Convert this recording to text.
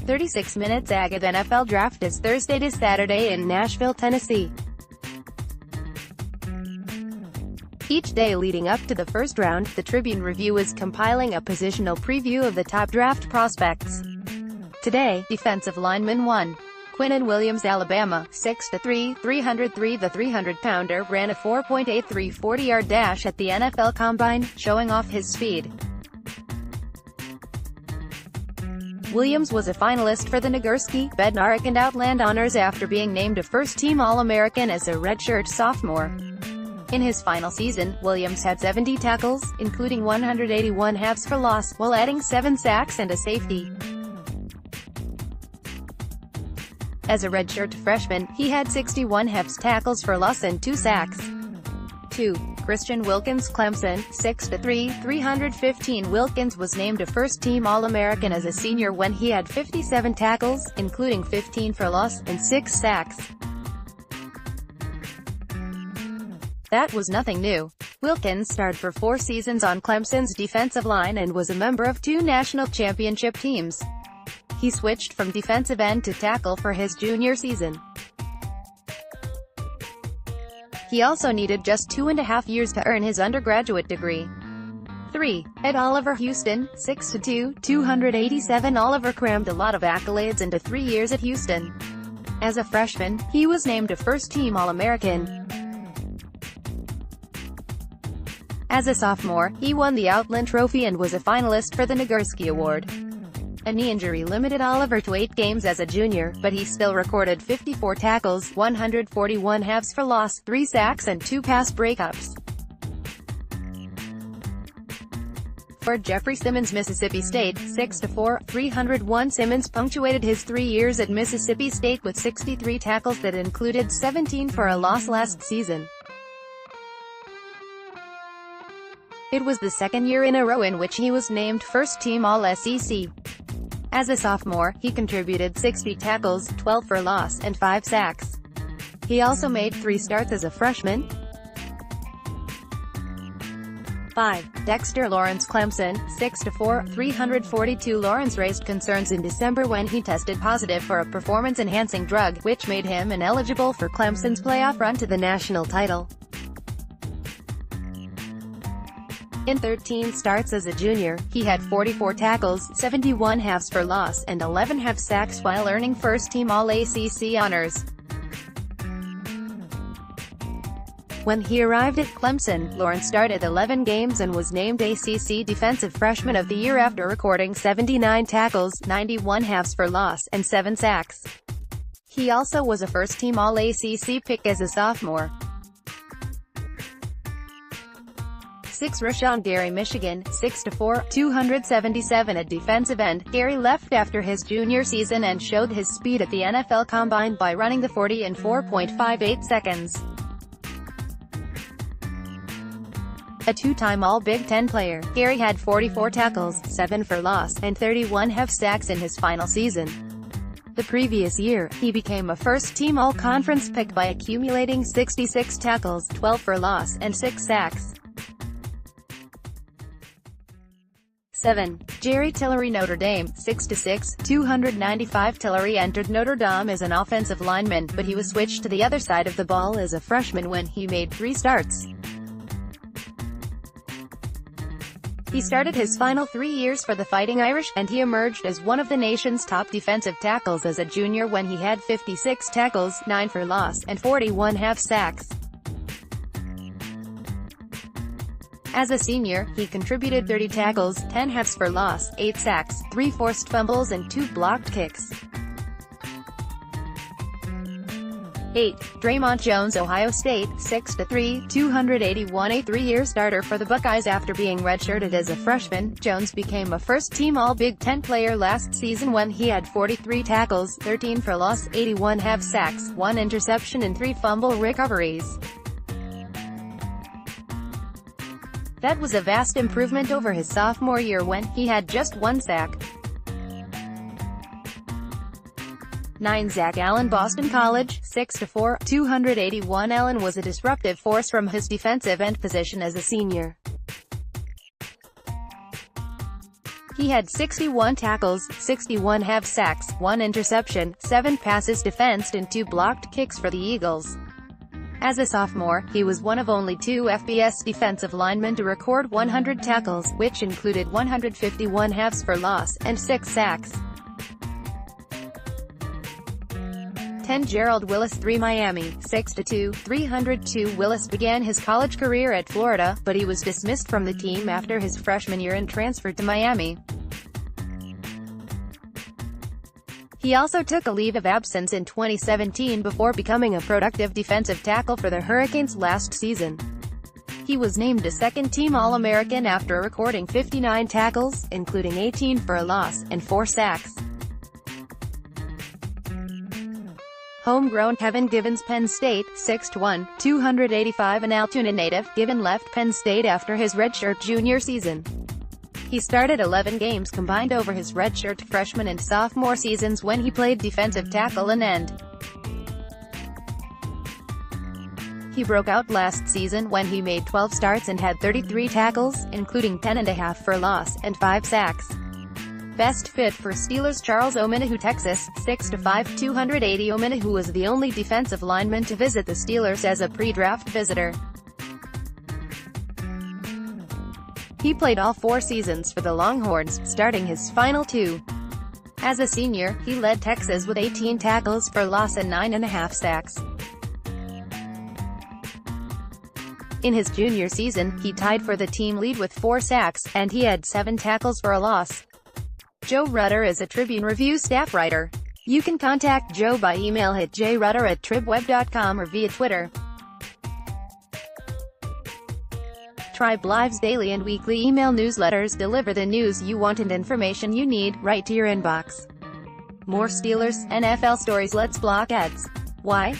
36 minutes agoThe NFL Draft is Thursday to Saturday in Nashville, Tennessee. Each day leading up to the first round, the Tribune-Review is compiling a positional preview of the top draft prospects. Today, defensive lineman 1. Quinnen Williams Alabama, 6'3", 303. The 300-pounder ran a 4.83 40-yard dash at the NFL Combine, showing off his speed. Williams was a finalist for the Nagurski, Bednarik and Outland honors after being named a first-team All-American as a redshirt sophomore. In his final season, Williams had 70 tackles, including 181 halves for loss, while adding 7 sacks and a safety. As a redshirt freshman, he had 61 halves tackles for loss and 2 sacks. 2. Quinnen Williams Clemson, 6'3", 315. Wilkins was named a first-team All-American as a senior when he had 57 tackles, including 15 for loss, and 6 sacks. That was nothing new. Wilkins starred for 4 seasons on Clemson's defensive line and was a member of 2 national championship teams. He switched from defensive end to tackle for his junior season. He also needed just 2.5 years to earn his undergraduate degree. 3. Ed Oliver Houston, 6'2", 287. Oliver crammed a lot of accolades into 3 years at Houston. As a freshman, he was named a first-team All-American. As a sophomore, he won the Outland Trophy and was a finalist for the Nagurski Award. A knee injury limited Oliver to 8 games as a junior, but he still recorded 54 tackles, 141 halves for loss, 3 sacks and 2 pass breakups. For Jeffrey Simmons Mississippi State, 6'4", 301. Simmons punctuated his 3 years at Mississippi State with 63 tackles that included 17 for a loss last season. It was the second year in a row in which he was named first-team All-SEC. As a sophomore, he contributed 60 tackles, 12 for loss, and 5 sacks. He also made 3 starts as a freshman. 5. Dexter Lawrence Clemson, 6'4", 342. Lawrence raised concerns in December when he tested positive for a performance-enhancing drug, which made him ineligible for Clemson's playoff run to the national title. In 13 starts as a junior, he had 44 tackles, 71 halves for loss, and 11 half sacks while earning first-team All-ACC honors. When he arrived at Clemson, Lawrence started 11 games and was named ACC Defensive Freshman of the Year after recording 79 tackles, 91 halves for loss, and 7 sacks. He also was a first-team All-ACC pick as a sophomore. 6. Rashawn Gary Michigan, 6'4", 277. At defensive end, Gary left after his junior season and showed his speed at the NFL Combine by running the 40 in 4.58 seconds. A 2-time All-Big Ten player, Gary had 44 tackles, 7 for loss, and 31 half sacks in his final season. The previous year, he became a first-team All-Conference pick by accumulating 66 tackles, 12 for loss, and 6 sacks. 7. Jerry Tillery Notre Dame, 6'6", 295. Tillery entered Notre Dame as an offensive lineman, but he was switched to the other side of the ball as a freshman when he made 3 starts. He started his final 3 years for the Fighting Irish, and he emerged as one of the nation's top defensive tackles as a junior when he had 56 tackles, 9 for loss, and 41 half sacks. As a senior, he contributed 30 tackles, 10 halves for loss, 8 sacks, 3 forced fumbles and 2 blocked kicks. 8. Draymond Jones Ohio State, 6'3", 281. A 3-year starter for the Buckeyes after being redshirted as a freshman, Jones became a first-team All-Big Ten player last season when he had 43 tackles, 13 for loss, 81 half sacks, 1 interception and 3 fumble recoveries. That was a vast improvement over his sophomore year when he had just 1 sack. 9. Zach Allen Boston College, 6'4", 281. Allen was a disruptive force from his defensive end position as a senior. He had 61 tackles, 61 half sacks, 1 interception, 7 passes defensed and 2 blocked kicks for the Eagles. As a sophomore, he was one of only 2 FBS defensive linemen to record 100 tackles, which included 151 halves for loss, and 6 sacks. Tenn Gerald Willis 3 Miami, 6-2, 302 Willis began his college career at Florida, but he was dismissed from the team after his freshman year and transferred to Miami. He also took a leave of absence in 2017 before becoming a productive defensive tackle for the Hurricanes last season. He was named a second-team All-American after recording 59 tackles, including 18 for a loss, and 4 sacks. Homegrown Kevin Givens Penn State, 6'1", 285 An Altoona native, Given left Penn State after his redshirt junior season. He started 11 games combined over his redshirt freshman and sophomore seasons when he played defensive tackle and end. He broke out last season when he made 12 starts and had 33 tackles, including 10.5 for loss, and 5 sacks. Best fit for Steelers Charles Omenihu Texas, 6'5", 280 Omenihu was the only defensive lineman to visit the Steelers as a pre-draft visitor. He played all 4 seasons for the Longhorns, starting his final 2. As a senior, he led Texas with 18 tackles for loss and 9.5 sacks. In his junior season, he tied for the team lead with 4 sacks, and he had 7 tackles for a loss. Joe Rutter is a Tribune-Review staff writer. You can contact Joe by email at jrutter@tribweb.com or via Twitter. Tribe Live's daily and weekly email newsletters deliver the news you want and information you need, right to your inbox. More Steelers, NFL stories. Let's block ads. Why?